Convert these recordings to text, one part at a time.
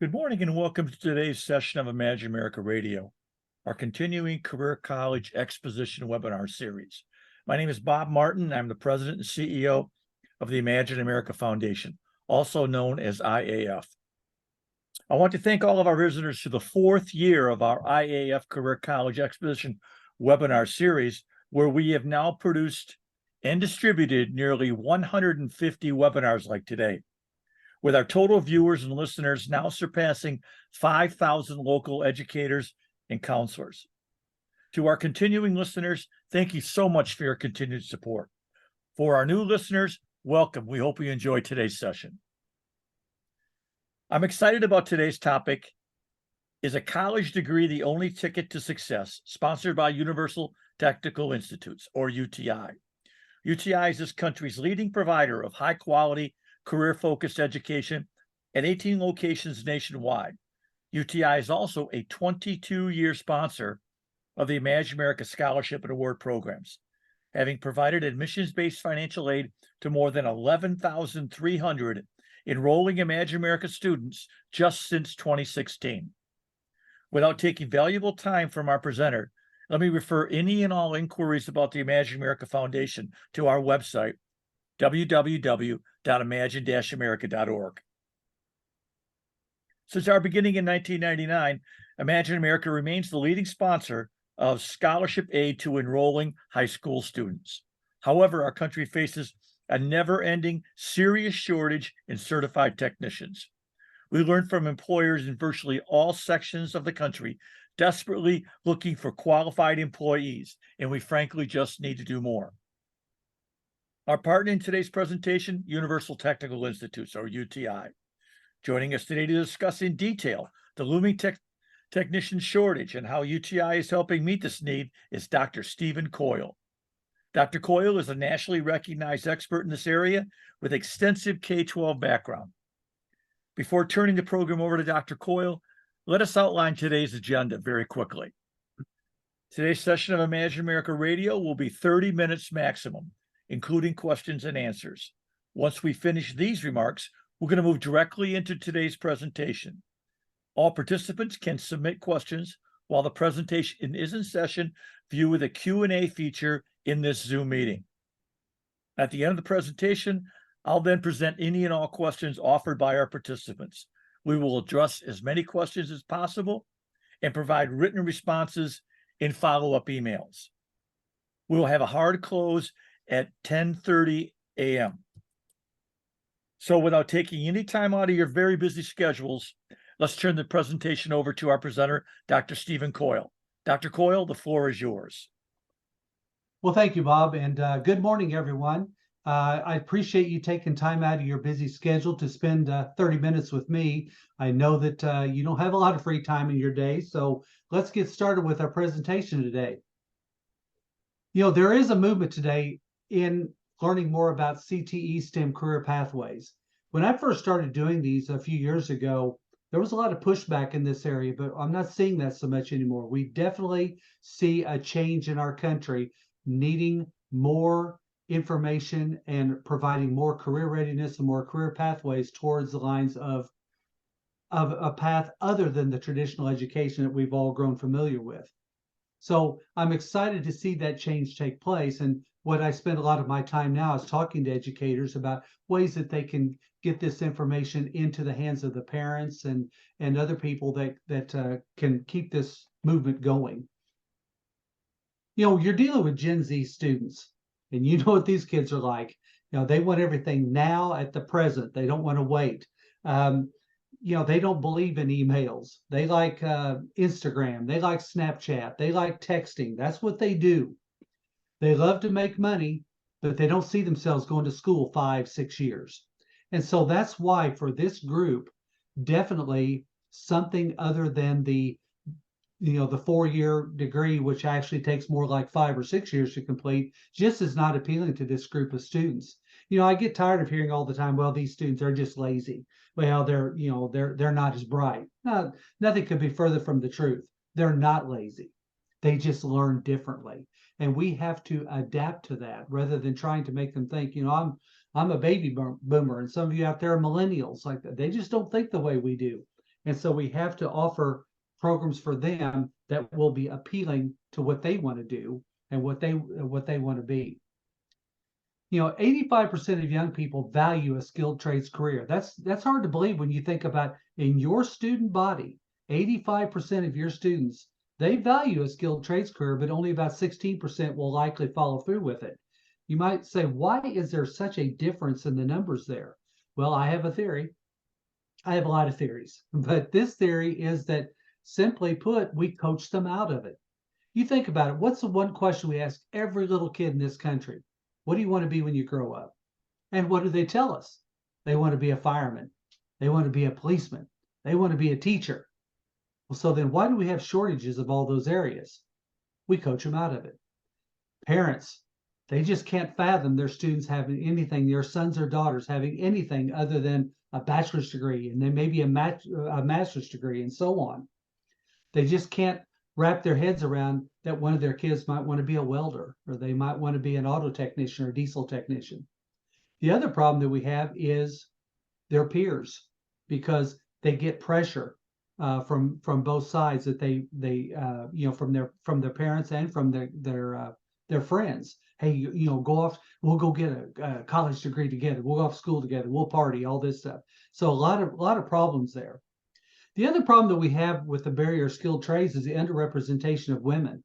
Good morning and welcome to today's session of Imagine America Radio, our continuing Career College Exposition webinar series. My name is Bob Martin. I'm the president and CEO of the Imagine America Foundation, also known as IAF. I want to thank all of our visitors to the fourth year of our IAF Career College Exposition webinar series, where we have now produced and distributed nearly 150 webinars like today, with our total viewers and listeners now surpassing 5,000 local educators and counselors. To our continuing listeners, thank you so much for your continued support. For our new listeners, welcome. We hope you enjoyed today's session. I'm excited about today's topic. Is a college degree the only ticket to success? Sponsored by Universal Technical Institutes, or UTI. UTI is this country's leading provider of high-quality, career-focused education at 18 locations nationwide. UTI is also a 22-year sponsor of the Imagine America Scholarship and Award programs, having provided admissions-based financial aid to more than 11,300 enrolling Imagine America students just since 2016. Without taking valuable time from our presenter, let me refer any and all inquiries about the Imagine America Foundation to our website, www.imagine-america.org. Since our beginning in 1999, Imagine America remains the leading sponsor of scholarship aid to enrolling high school students. However, our country faces a never-ending serious shortage in certified technicians. We learn from employers in virtually all sections of the country desperately looking for qualified employees, and we frankly just need to do more. Our partner in today's presentation, Universal Technical Institutes, or UTI. Joining us today to discuss in detail the looming technician shortage and how UTI is helping meet this need is Dr. Stephen Coyle. Dr. Coyle is a nationally recognized expert in this area with extensive K-12 background. Before turning the program over to Dr. Coyle, let us outline today's agenda very quickly. Today's session of Imagine America Radio will be 30 minutes maximum, including questions and answers. Once we finish these remarks, we're going to move directly into today's presentation. All participants can submit questions while the presentation is in session via the Q&A feature in this Zoom meeting. At the end of the presentation, I'll then present any and all questions offered by our participants. We will address as many questions as possible and provide written responses in follow-up emails. We will have a hard close at 10:30 a.m. So without taking any time out of your very busy schedules, let's turn the presentation over to our presenter, Dr. Stephen Coyle. Dr. Coyle, the floor is yours. Well, thank you, Bob, and good morning, everyone. I appreciate you taking time out of your busy schedule to spend 30 minutes with me. I know that you don't have a lot of free time in your day, so let's get started with our presentation today. You know, there is a movement today in learning more about CTE STEM career pathways. When I first started doing these a few years ago, there was a lot of pushback in this area, but I'm not seeing that so much anymore. We definitely see a change in our country needing more information and providing more career readiness and more career pathways towards the lines of a path other than the traditional education that we've all grown familiar with. So I'm excited to see that change take place. And what I spend a lot of my time now is talking to educators about ways that they can get this information into the hands of the parents and other people that can keep this movement going. You know, you're dealing with Gen Z students, and you know what these kids are like. You know, they want everything now at the present. They don't want to wait. You know, they don't believe in emails. They like Instagram. They like Snapchat. They like texting. That's what they do. They love to make money, but they don't see themselves going to school 5-6 years. And so that's why for this group, definitely something other than the 4-year degree, which actually takes more like 5 or 6 years to complete, just is not appealing to this group of students. You know, I get tired of hearing all the time, well, these students are just lazy. Well, they're not as bright. No, nothing could be further from the truth. They're not lazy. They just learn differently. And we have to adapt to that rather than trying to make them think, you know, I'm a baby boomer and some of you out there are millennials like that. They just don't think the way we do. And so we have to offer programs for them that will be appealing to what they want to do and what they want to be. 85% of young people value a skilled trades career. That's hard to believe when you think about in your student body, 85% of your students, they value a skilled trades career, but only about 16% will likely follow through with it. You might say, why is there such a difference in the numbers there? Well, I have a theory. I have a lot of theories, but this theory is that simply put, we coach them out of it. You think about it. What's the one question we ask every little kid in this country? What do you want to be when you grow up? And what do they tell us? They want to be a fireman. They want to be a policeman. They want to be a teacher. Well, so then why do we have shortages of all those areas? We coach them out of it. Parents, they just can't fathom their students having anything, their sons or daughters having anything other than a bachelor's degree and then maybe a master's degree and so on. They just can't wrap their heads around that one of their kids might want to be a welder or they might want to be an auto technician or diesel technician. The other problem that we have is their peers, because they get pressure from both sides that they from their parents and from their friends. Hey, go off. We'll go get a college degree together. We'll go off to school together. We'll party. All this stuff. So a lot of problems there. The other problem that we have with the barrier of skilled trades is the underrepresentation of women.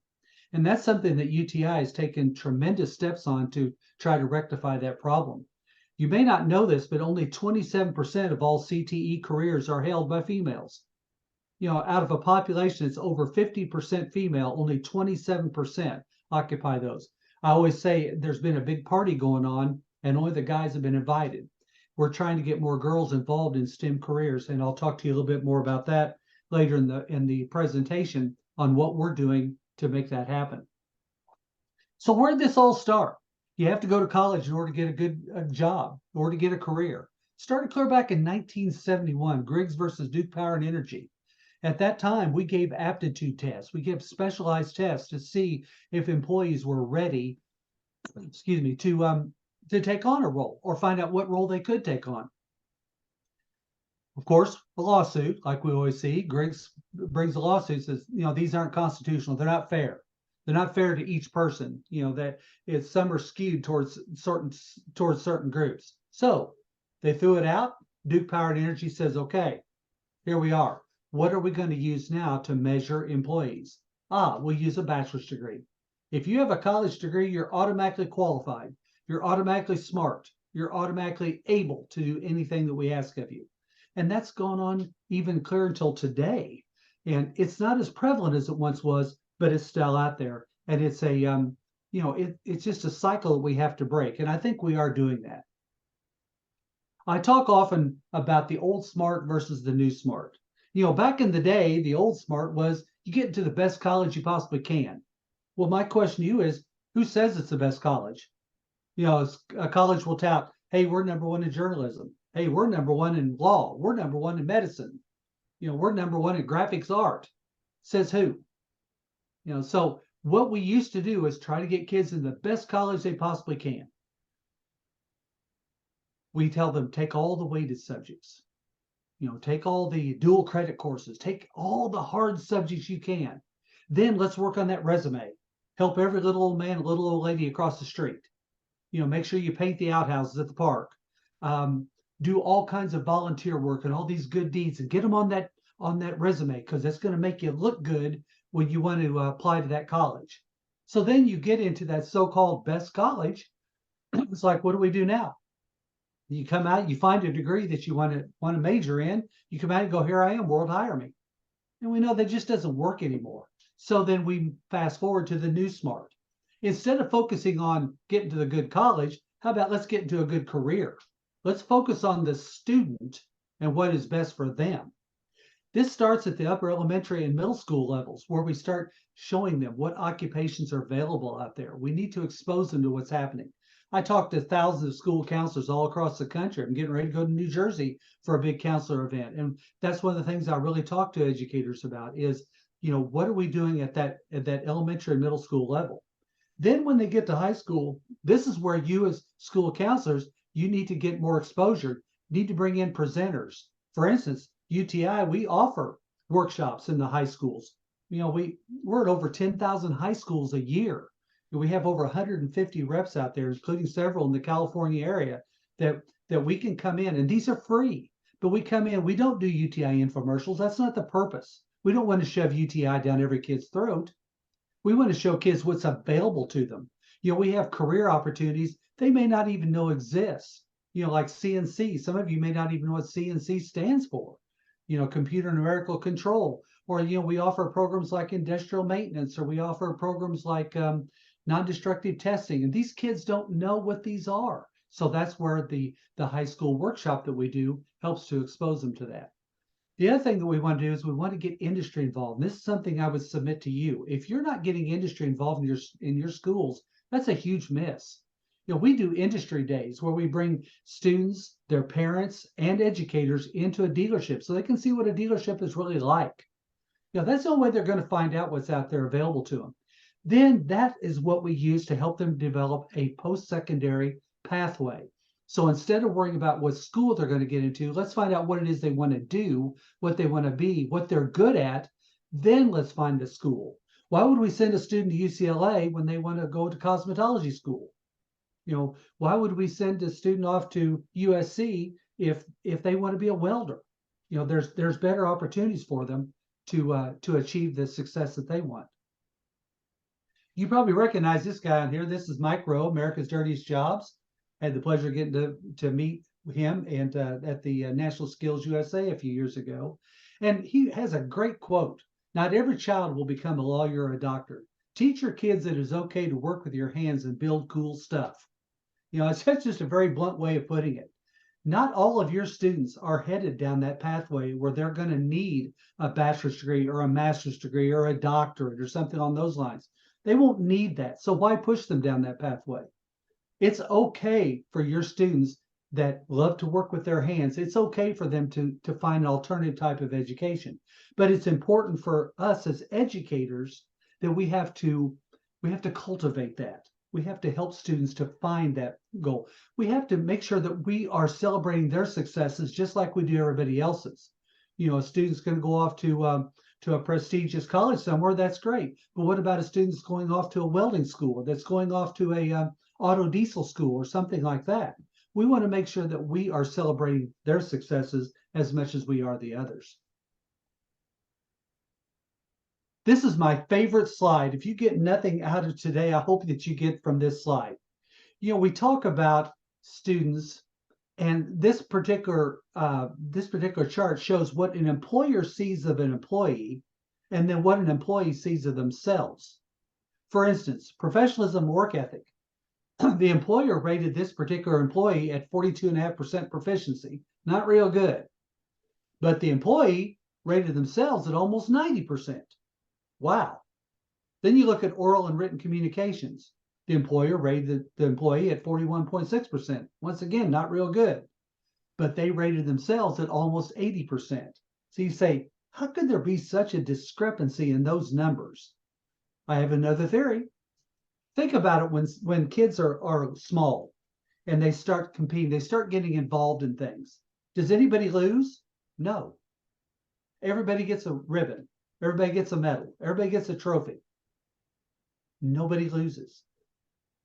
And that's something that UTI has taken tremendous steps on to try to rectify that problem. You may not know this, but only 27% of all CTE careers are held by females. Out of a population that's over 50% female, only 27% occupy those. I always say there's been a big party going on and only the guys have been invited. We're trying to get more girls involved in STEM careers, and I'll talk to you a little bit more about that later in the presentation on what we're doing to make that happen. So where did this all start? You have to go to college in order to get a good job, in order to get a career. Started clear back in 1971, Griggs versus Duke Power and Energy. At that time, we gave aptitude tests. We gave specialized tests to see if employees were ready, to take on a role or find out what role they could take on. Of course, a lawsuit, like we always see, Griggs brings a lawsuit, says, these aren't constitutional. They're not fair. They're not fair to each person. That some are skewed towards certain groups. So they threw it out. Duke Power and Energy says, okay, here we are. What are we going to use now to measure employees? We'll use a bachelor's degree. If you have a college degree, you're automatically qualified. You're automatically smart. You're automatically able to do anything that we ask of you. And that's gone on even clear until today. And it's not as prevalent as it once was, but it's still out there. And it's it's just a cycle that we have to break. And I think we are doing that. I talk often about the old smart versus the new smart. Back in the day, the old smart was you get into the best college you possibly can. Well, my question to you is, who says it's the best college? A college will tout, hey, we're number one in journalism. Hey, we're number one in law. We're number one in medicine. We're number one in graphics art. Says who? So what we used to do is try to get kids in the best college they possibly can. We tell them, take all the weighted subjects. Take all the dual credit courses. Take all the hard subjects you can. Then let's work on that resume. Help every little old man, little old lady across the street. Make sure you paint the outhouses at the park. Do all kinds of volunteer work and all these good deeds and get them on that resume, because that's going to make you look good when you want to apply to that college. So then you get into that so-called best college. It's like, what do we do now? You come out, you find a degree that you want to major in. You come out and go, here I am, world hire me. And we know that just doesn't work anymore. So then we fast forward to the new smart. Instead of focusing on getting to the good college, how about let's get into a good career? Let's focus on the student and what is best for them. This starts at the upper elementary and middle school levels, where we start showing them what occupations are available out there. We need to expose them to what's happening. I talk to thousands of school counselors all across the country. I'm getting ready to go to New Jersey for a big counselor event. And that's one of the things I really talk to educators about is, what are we doing at that elementary and middle school level? Then when they get to high school, this is where you as school counselors, you need to get more exposure, need to bring in presenters. For instance, UTI, we offer workshops in the high schools. We're at over 10,000 high schools a year. We have over 150 reps out there, including several in the California area that we can come in, and these are free. But we come in, we don't do UTI infomercials. That's not the purpose. We don't want to shove UTI down every kid's throat. We want to show kids what's available to them. We have career opportunities they may not even know exists. Like CNC. Some of you may not even know what CNC stands for. Computer numerical control. Or, we offer programs like industrial maintenance, or we offer programs like non-destructive testing. And these kids don't know what these are. So that's where the high school workshop that we do helps to expose them to that. The other thing that we want to do is we want to get industry involved. And this is something I would submit to you. If you're not getting industry involved in your schools, that's a huge miss. We do industry days where we bring students, their parents, and educators into a dealership so they can see what a dealership is really like. That's the only way they're going to find out what's out there available to them. Then that is what we use to help them develop a post-secondary pathway. So instead of worrying about what school they're going to get into, let's find out what it is they want to do, what they want to be, what they're good at. Then let's find the school. Why would we send a student to UCLA when they want to go to cosmetology school? Why would we send a student off to USC if they want to be a welder? There's better opportunities for them to achieve the success that they want. You probably recognize this guy on here. This is Mike Rowe, America's Dirtiest Jobs. I had the pleasure of getting to meet him and at the National Skills USA a few years ago. And he has a great quote. Not every child will become a lawyer or a doctor. Teach your kids that it is okay to work with your hands and build cool stuff. It's just a very blunt way of putting it. Not all of your students are headed down that pathway where they're going to need a bachelor's degree or a master's degree or a doctorate or something on those lines. They won't need that. So why push them down that pathway? It's okay for your students that love to work with their hands. It's okay for them to find an alternative type of education. But it's important for us as educators that we have to cultivate that. We have to help students to find that goal. We have to make sure that we are celebrating their successes just like we do everybody else's. A student's going to go off to a prestigious college somewhere, that's great. But what about a student that's going off to a welding school, or that's going off to a auto diesel school or something like that? We want to make sure that we are celebrating their successes as much as we are the others. This is my favorite slide. If you get nothing out of today, I hope that you get from this slide. We talk about students, and this particular chart shows what an employer sees of an employee, and then what an employee sees of themselves. For instance, professionalism, work ethic. The employer rated this particular employee at 42.5% proficiency, not real good. But the employee rated themselves at almost 90%. Wow. Then you look at oral and written communications. The employer rated the employee at 41.6%. Once again, not real good. But they rated themselves at almost 80%. So you say, how could there be such a discrepancy in those numbers? I have another theory. Think about it when kids are small and they start competing, they start getting involved in things. Does anybody lose? No. Everybody gets a ribbon. Everybody gets a medal. Everybody gets a trophy. Nobody loses.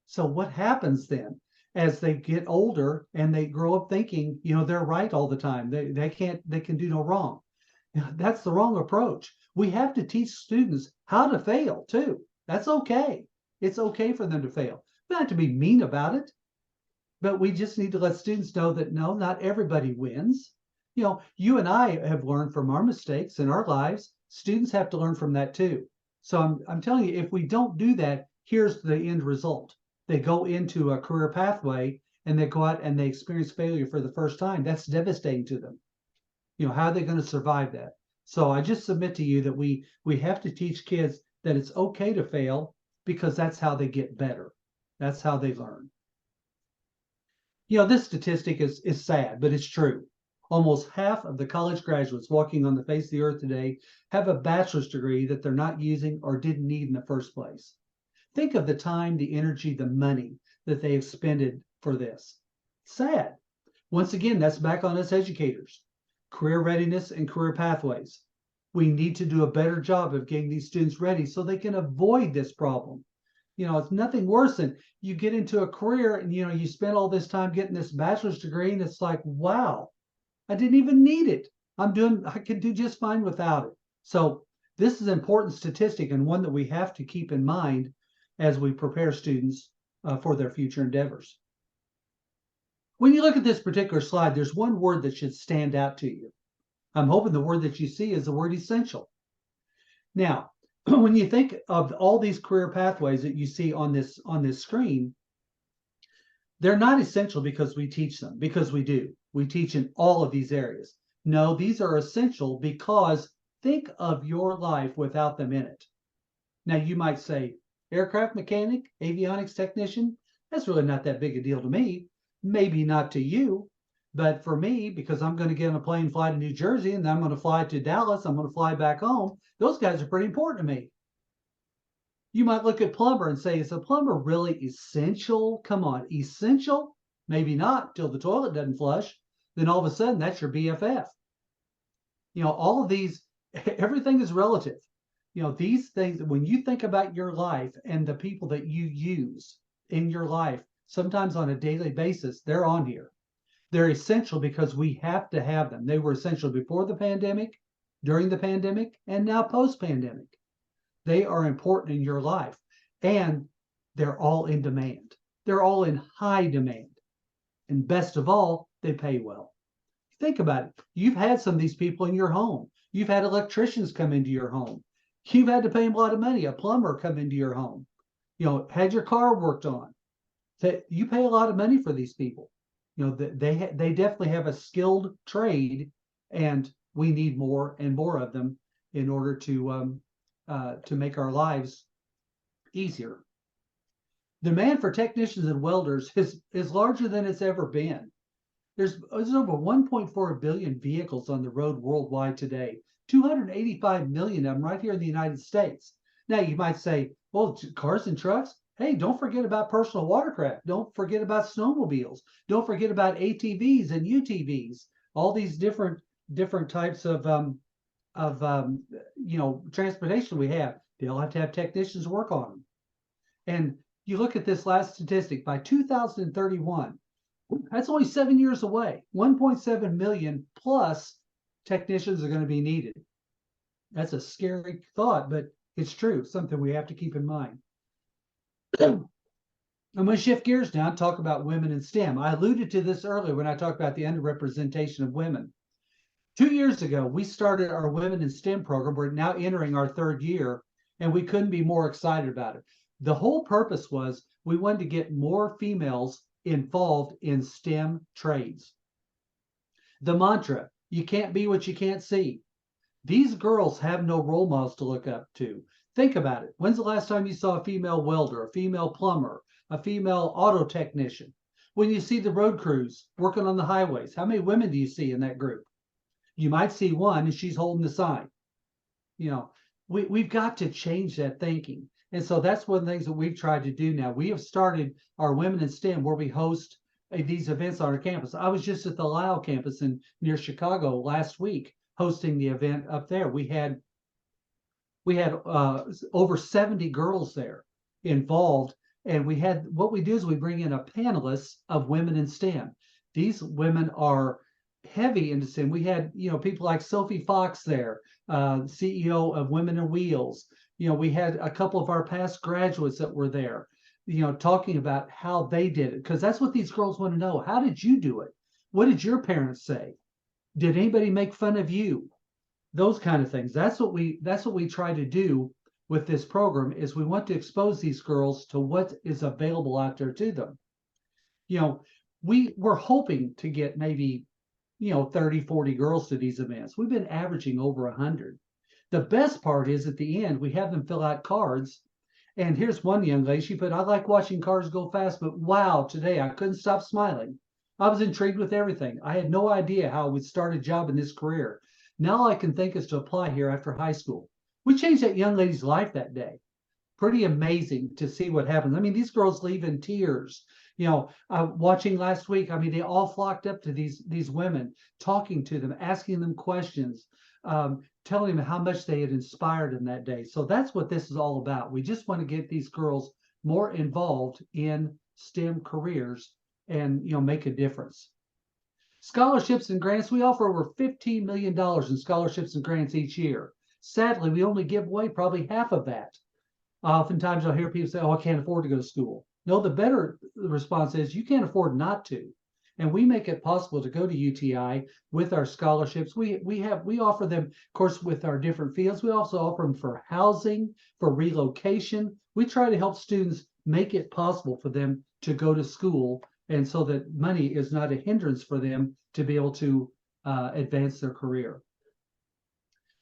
So what happens then as they get older and they grow up thinking, they're right all the time. They can do no wrong. That's the wrong approach. We have to teach students how to fail too. That's okay. It's okay for them to fail. We don't have to be mean about it, but we just need to let students know that no, not everybody wins. You and I have learned from our mistakes in our lives. Students have to learn from that too. So I'm telling you, if we don't do that, here's the end result. They go into a career pathway and they go out and they experience failure for the first time. That's devastating to them. How are they going to survive that? So I just submit to you that we have to teach kids that it's okay to fail, because that's how they get better. That's how they learn. This statistic is sad, but it's true. Almost half of the college graduates walking on the face of the earth today have a bachelor's degree that they're not using or didn't need in the first place. Think of the time, the energy, the money that they expended for this. Sad. Once again, that's back on us educators. career readiness and career pathways. We need to do a better job of getting these students ready so they can avoid this problem. It's nothing worse than you get into a career and, you spend all this time getting this bachelor's degree and it's like, wow, I didn't even need it. I could do just fine without it. So this is an important statistic and one that we have to keep in mind as we prepare students for their future endeavors. When you look at this particular slide, there's one word that should stand out to you. I'm hoping the word that you see is the word essential. Now, when you think of all these career pathways that you see on this screen, they're not essential because we teach them, because we do. We teach in all of these areas. No, these are essential because think of your life without them in it. Now, you might say, aircraft mechanic, avionics technician, that's really not that big a deal to me. Maybe not to you, but for me, because I'm going to get on a plane, fly to New Jersey, and then I'm going to fly to Dallas, I'm going to fly back home, those guys are pretty important to me. You might look at plumber and say, is a plumber really essential? Come on, essential? Maybe not till the toilet doesn't flush. Then all of a sudden, that's your BFF. All of these, everything is relative. These things, when you think about your life and the people that you use in your life, sometimes on a daily basis, they're on here. They're essential because we have to have them. They were essential before the pandemic, during the pandemic, and now post-pandemic. They are important in your life, and they're all in demand. They're all in high demand. And best of all, they pay well. Think about it. You've had some of these people in your home. You've had electricians come into your home. You've had to pay them a lot of money. A plumber come into your home. Had your car worked on. You pay a lot of money for these people. They definitely have a skilled trade, and we need more and more of them in order to make our lives easier. The demand for technicians and welders is larger than it's ever been. There's over 1.4 billion vehicles on the road worldwide today, 285 million of them right here in the United States. Now, you might say, well, cars and trucks? Hey, don't forget about personal watercraft. Don't forget about snowmobiles. Don't forget about ATVs and UTVs. All these different types of transportation we have. They all have to have technicians work on them. And you look at this last statistic, by 2031, that's only 7 years away. 1.7 million plus technicians are going to be needed. That's a scary thought, but it's true, something we have to keep in mind. I'm going to shift gears now and talk about women in STEM. I alluded to this earlier when I talked about the underrepresentation of women. 2 years ago, we started our Women in STEM program. We're now entering our 3rd year, and we couldn't be more excited about it. The whole purpose was we wanted to get more females involved in STEM trades. The mantra, you can't be what you can't see. These girls have no role models to look up to. Think about it. When's the last time you saw a female welder, a female plumber, a female auto technician? When you see the road crews working on the highways, how many women do you see in that group? You might see one and she's holding the sign. We've got to change that thinking. And so that's one of the things that we've tried to do now. We have started our Women in STEM where we host these events on our campus. I was just at the Lisle campus near Chicago last week hosting the event up there. We had over 70 girls there involved. And what we do is we bring in a panelist of women in STEM. These women are heavy into STEM. We had, people like Sophie Fox there, CEO of Women in Wheels. We had a couple of our past graduates that were there, talking about how they did it. Because that's what these girls want to know. How did you do it? What did your parents say? Did anybody make fun of you? Those kind of things. That's what we try to do with this program, is we want to expose these girls to what is available out there to them. We're hoping to get maybe 30, 40 girls to these events. We've been averaging over 100. The best part is at the end, we have them fill out cards. And here's one young lady, she put, I like watching cars go fast, but wow, today I couldn't stop smiling. I was intrigued with everything. I had no idea how I would start a job in this career. Now all I can think is to apply here after high school. We changed that young lady's life that day. Pretty amazing to see what happens. I mean, these girls leave in tears. Watching last week, I mean, they all flocked up to these women, talking to them, asking them questions, telling them how much they had inspired them that day. So that's what this is all about. We just want to get these girls more involved in STEM careers and make a difference. Scholarships and grants, we offer over $15 million in scholarships and grants each year. Sadly, we only give away probably half of that. Oftentimes I'll hear people say, oh, I can't afford to go to school. No, the better response is you can't afford not to. And we make it possible to go to UTI with our scholarships. We offer them, of course, with our different fields. We also offer them for housing, for relocation. We try to help students make it possible for them to go to school, and so that money is not a hindrance for them to be able to advance their career.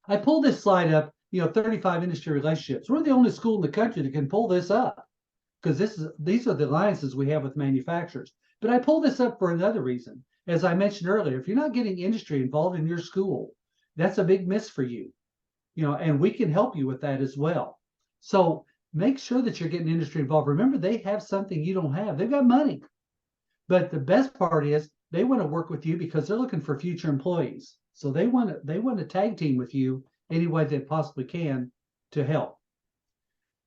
I pulled this slide up, 35 industry relationships. We're the only school in the country that can pull this up, because these are the alliances we have with manufacturers. But I pulled this up for another reason. As I mentioned earlier, if you're not getting industry involved in your school, that's a big miss for you. And we can help you with that as well. So make sure that you're getting industry involved. Remember, they have something you don't have. They've got money. But the best part is they want to work with you because they're looking for future employees. So they want to tag team with you any way they possibly can to help.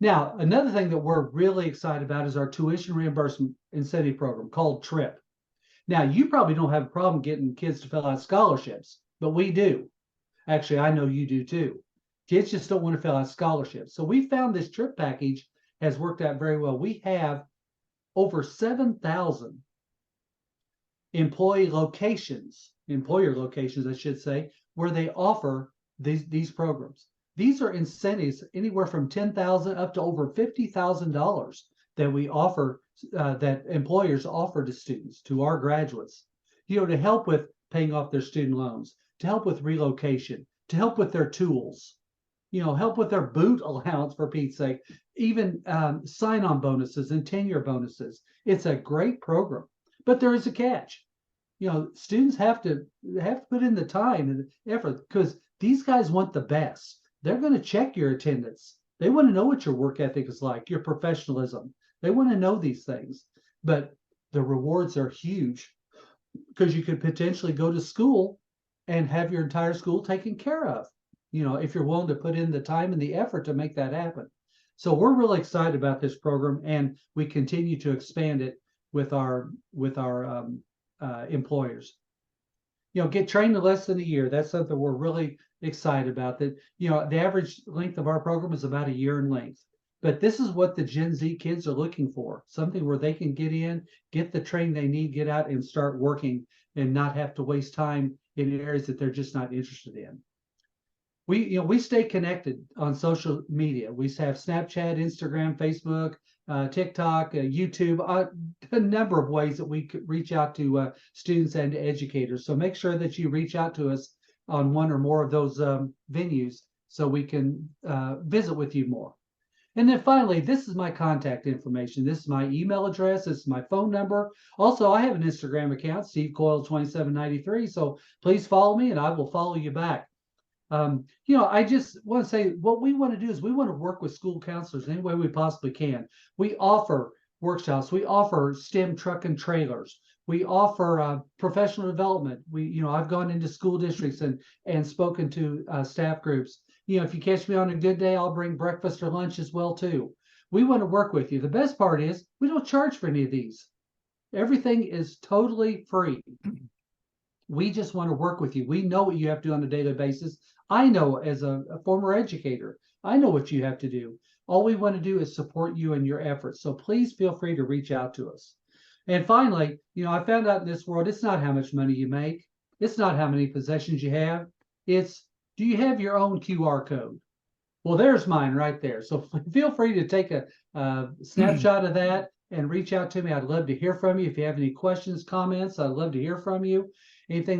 Now, another thing that we're really excited about is our tuition reimbursement incentive program called TRIP. Now, you probably don't have a problem getting kids to fill out scholarships, but we do. Actually, I know you do too. Kids just don't want to fill out scholarships. So we found this TRIP package has worked out very well. We have over 7,000 employer locations, I should say, where they offer these programs. These are incentives anywhere from $10,000 up to over $50,000 that we offer, that employers offer to students, to our graduates, to help with paying off their student loans, to help with relocation, to help with their tools, help with their boot allowance, for Pete's sake, even sign-on bonuses and tenure bonuses. It's a great program, but there is a catch. Students have to put in the time and effort, because these guys want the best. They're going to check your attendance. They want to know what your work ethic is like, your professionalism. They want to know these things. But the rewards are huge, because you could potentially go to school and have your entire school taken care of, if you're willing to put in the time and the effort to make that happen. So we're really excited about this program, and we continue to expand it with our employers. Get trained in less than a year. That's something we're really excited about. That the average length of our program is about a year in length. But this is what the Gen Z kids are looking for: something where they can get in, get the training they need, get out and start working, and not have to waste time in areas that they're just not interested in. We stay connected on social media. We have Snapchat, Instagram, Facebook, TikTok, YouTube, a number of ways that we could reach out to students and educators. So make sure that you reach out to us on one or more of those venues so we can visit with you more. And then finally, this is my contact information. This is my email address. This is my phone number. Also, I have an Instagram account, Steve Coyle 2793. So please follow me and I will follow you back. I just want to say what we want to do is we want to work with school counselors any way we possibly can. We offer workshops. We offer STEM truck and trailers. We offer professional development. I've gone into school districts and spoken to staff groups. If you catch me on a good day, I'll bring breakfast or lunch as well too. We want to work with you. The best part is we don't charge for any of these. Everything is totally free. We just want to work with you. We know what you have to do on a daily basis. I know, as a former educator, I know what you have to do. All we want to do is support you in your efforts. So please feel free to reach out to us. And finally, I found out in this world, it's not how much money you make. It's not how many possessions you have. It's, do you have your own QR code? Well, there's mine right there. So feel free to take a snapshot of that and reach out to me. I'd love to hear from you. If you have any questions, comments, I'd love to hear from you. Anything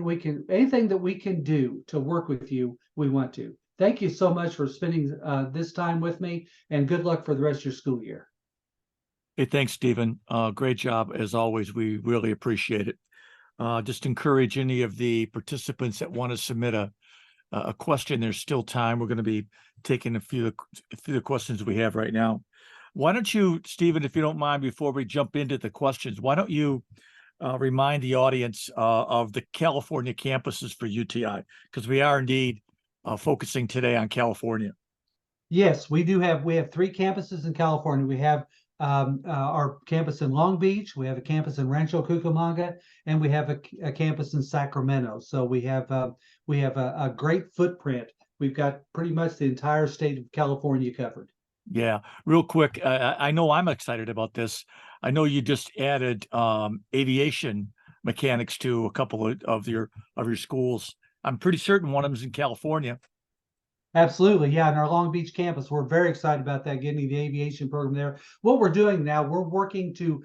that we can do to work with you, we want to. Thank you so much for spending this time with me, and good luck for the rest of your school year. Hey, thanks, Stephen. Great job as always. We really appreciate it. Just encourage any of the participants that want to submit a question. There's still time. We're going to be taking a few of the questions we have right now. Why don't you, Stephen, if you don't mind, before we jump into the questions, why don't you remind the audience of the California campuses for UTI? Because we are indeed focusing today on California. Yes, we have three campuses in California. We have our campus in Long Beach, we have a campus in Rancho Cucamonga, and we have a campus in Sacramento. So we have a great footprint. We've got pretty much the entire state of California covered. Yeah, real quick, I know I'm excited about this. I know you just added aviation mechanics to a couple of your schools. I'm pretty certain one of them's in California. Absolutely. Yeah. In our Long Beach campus, we're very excited about that, getting the aviation program there. What we're doing now, we're working to,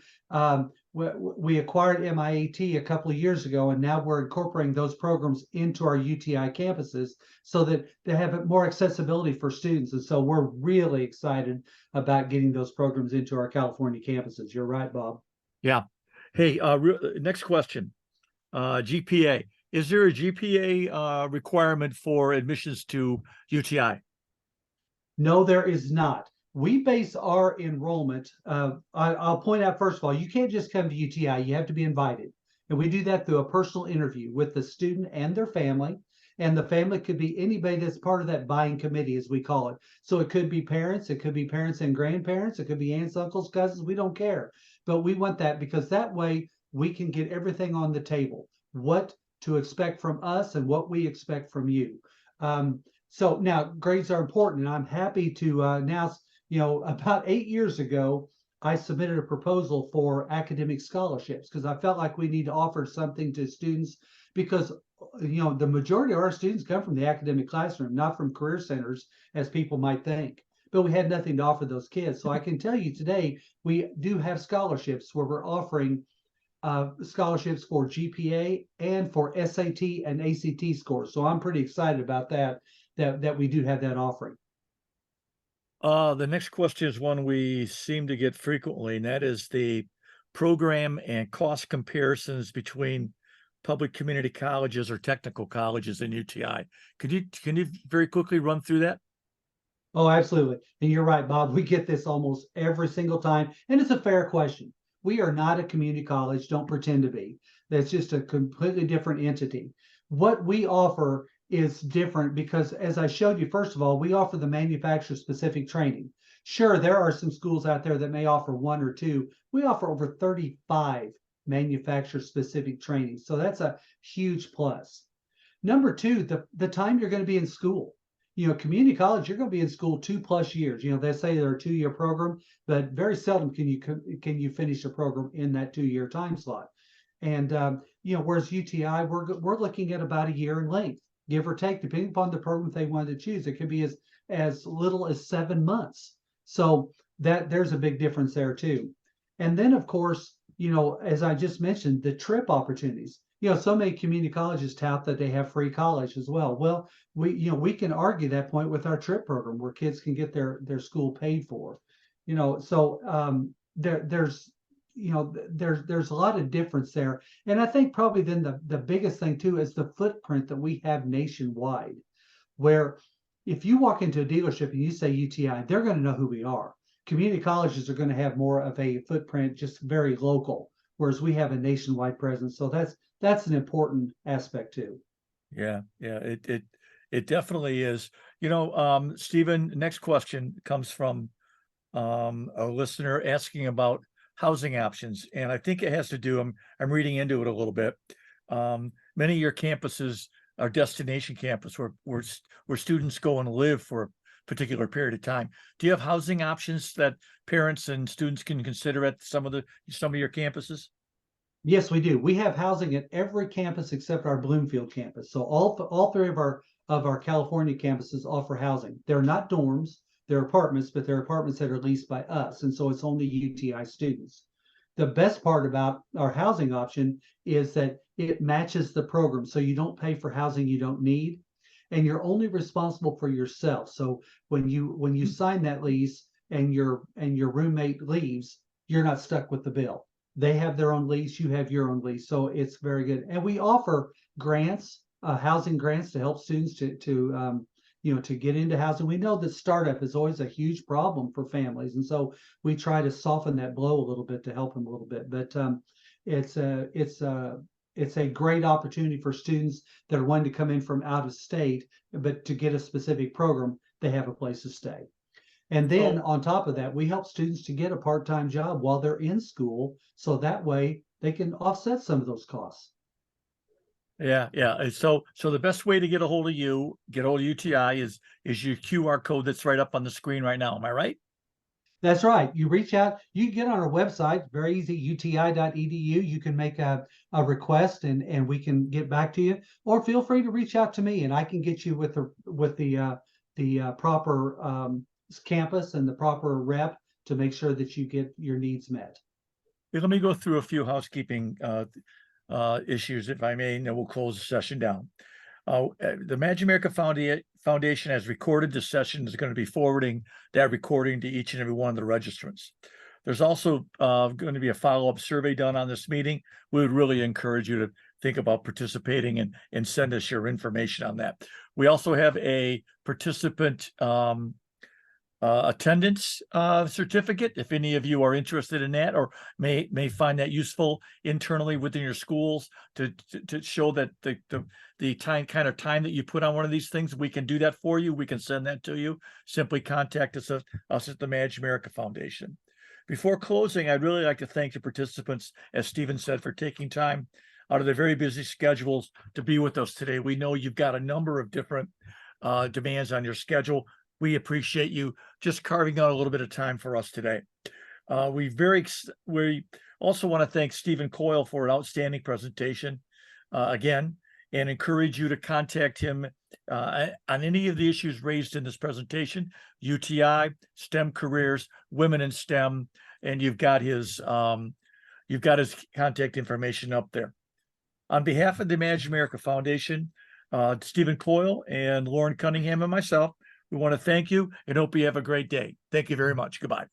we acquired MIAT a couple of years ago, and now we're incorporating those programs into our UTI campuses so that they have more accessibility for students. And so we're really excited about getting those programs into our California campuses. You're right, Bob. Yeah. Hey, next question. GPA. Is there a GPA requirement for admissions to UTI? No, there is not. We base our enrollment. I'll point out, first of all, you can't just come to UTI, you have to be invited. And we do that through a personal interview with the student and their family. And the family could be anybody that's part of that buying committee, as we call it. So it could be parents, it could be parents and grandparents, it could be aunts, uncles, cousins. We don't care. But we want that because that way we can get everything on the table. What to expect from us and what we expect from you. So now grades are important, and I'm happy to announce, about 8 years ago, I submitted a proposal for academic scholarships because I felt like we need to offer something to students because, the majority of our students come from the academic classroom, not from career centers, as people might think. But we had nothing to offer those kids. So I can tell you today, we do have scholarships where we're offering scholarships for GPA and for SAT and ACT scores. So I'm pretty excited about that we do have that offering. The next question is one we seem to get frequently, and that is the program and cost comparisons between public community colleges or technical colleges in UTI. Can you very quickly run through that? Oh, absolutely. And you're right, Bob. We get this almost every single time. And it's a fair question. We are not a community college, don't pretend to be. That's just a completely different entity. What we offer is different because, as I showed you, first of all, we offer the manufacturer specific training. Sure, there are some schools out there that may offer one or two. We offer over 35 manufacturer specific training. So that's a huge plus. Number two, the time you're going to be in school. Community college, you're going to be in school 2+ years. They say they're a 2-year program, but very seldom can you finish a program in that 2-year time slot. And whereas UTI, we're looking at about a year in length, give or take, depending upon the program they wanted to choose. It could be as little as 7 months. So that there's a big difference there too. And then of course, as I just mentioned, the trip opportunities. So many community colleges tout that they have free college as well. Well, we can argue that point with our trip program where kids can get their school paid for. So there's a lot of difference there. And I think probably then the biggest thing too is the footprint that we have nationwide, where if you walk into a dealership and you say UTI, they're going to know who we are. Community colleges are going to have more of a footprint, just very local, whereas we have a nationwide presence. So that's an important aspect too. Yeah, it definitely is. Stephen, next question comes from a listener asking about housing options, and I think it has to do. I'm reading into it a little bit. Many of your campuses are destination campus where students go and live for a particular period of time. Do you have housing options that parents and students can consider at some of your campuses? Yes, we do. We have housing at every campus except our Bloomfield campus. So all three of our California campuses offer housing. They're not dorms, they're apartments, but they're apartments that are leased by us, and so it's only UTI students. The best part about our housing option is that it matches the program, so you don't pay for housing you don't need, and you're only responsible for yourself. So when you sign that lease and your roommate leaves, you're not stuck with the bill. They have their own lease, you have your own lease. So it's very good. And we offer grants, housing grants to help students to to get into housing. We know that startup is always a huge problem for families, and so we try to soften that blow a little bit to help them a little bit. But it's a great opportunity for students that are wanting to come in from out of state, but to get a specific program, they have a place to stay. And then on top of that, we help students to get a part-time job while they're in school, so that way they can offset some of those costs. Yeah, yeah. And so the best way to get a hold of you, get a hold of UTI is your QR code that's right up on the screen right now. Am I right? That's right. You reach out, you get on our website, very easy, uti.edu. You can make a request and we can get back to you, or feel free to reach out to me and I can get you with the proper campus and the proper rep to make sure that you get your needs met. Hey, let me go through a few housekeeping issues, if I may, and then we'll close the session down. The Imagine America Foundation has recorded this session, is going to be forwarding that recording to each and every one of the registrants. There's also going to be a follow-up survey done on this meeting. We would really encourage you to think about participating and send us your information on that. We also have a participant attendance certificate, if any of you are interested in that or may find that useful internally within your schools to show that the time that you put on one of these things, we can do that for you. We can send that to you. Simply contact us at the Imagine America Foundation. Before closing, I'd really like to thank the participants, as Stephen said, for taking time out of their very busy schedules to be with us today. We know you've got a number of different demands on your schedule. We appreciate you just carving out a little bit of time for us today. We also want to thank Stephen Coyle for an outstanding presentation again, and encourage you to contact him on any of the issues raised in this presentation. UTI, STEM careers, women in STEM, and you've got his contact information up there. On behalf of the Imagine America Foundation, Stephen Coyle and Lauren Cunningham and myself, we want to thank you and hope you have a great day. Thank you very much. Goodbye.